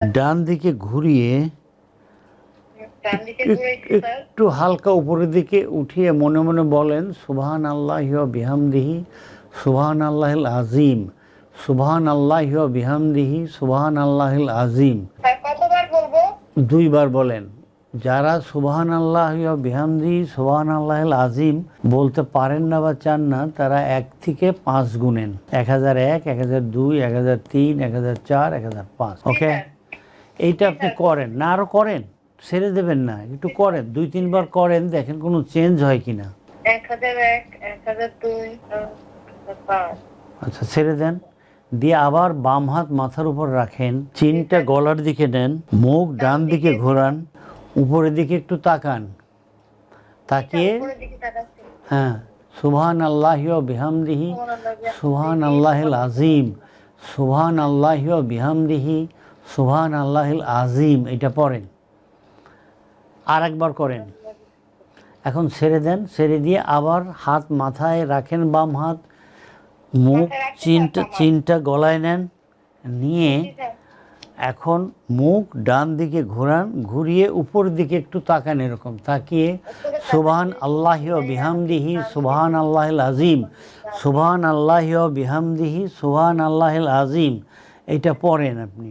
ডান দিকে ঘুরিয়ে একটু হালকা উপরের দিকে উঠিয়ে মনে মনে বলেন সুবহান আল্লাহি ওয়া বিহামদিহি সুবহান আল্লাহিল আজিম, সুবহান আল্লাহি ওয়া বিহামদিহি সুবহান আল্লাহিল আজিম। কতবার বলবো? 2 বার বলেন। যারা সুবহান আল্লাহি ওয়া বিহামদিহি সুবহান আল্লাহিল আজিম বলতে পারেন না বা চান না, তারা 1 থেকে 5 গুনেন। 1001, 1002, 1003, 1004, 1005। ওকে, এইটা আপনি করেন না, আরো করেন, ছেড়ে দেবেন না, একটু করেন, 2-3 বার করেন, দেখেন কোনো চেঞ্জ হয় কিনা। 1001, 1002, 1005। আচ্ছা, ছেড়ে দেন, দিয়ে আবার বাম হাত মাথার উপর রাখেন, চিনটা গলার দিকে নেন, মুখ ডান দিকে ঘোরান, উপরের দিকে একটু তাকান, তাকিয়ে উপরের দিকে তাকাচ্ছি। হ্যাঁ, সুবহান আল্লাহি ওয়া বিহামদিহি সুবহান আল্লাহিল আজিম, সুবহান আল্লাহি ওয়া বিহামদিহি সুবহান আল্লাহিল আজিম, এটা পড়েন। আর একবার করেন। এখন ছেড়ে দেন, ছেড়ে দিয়ে আবার হাত মাথায় রাখেন, বাম হাত, মুখ চিনটা গলায় নেন, নিয়ে এখন মুখ ডান দিকে ঘোরান, ঘুরিয়ে উপর দিকে একটু তাকান, এরকম তাকিয়ে সুবহান আল্লাহি ওয়া বিহামদিহি সুবহান আল্লাহিল আজিম, সুবহান আল্লাহি ওয়া বিহামদিহি সুবহান আল্লাহিল আজিম, এটা পড়েন আপনি।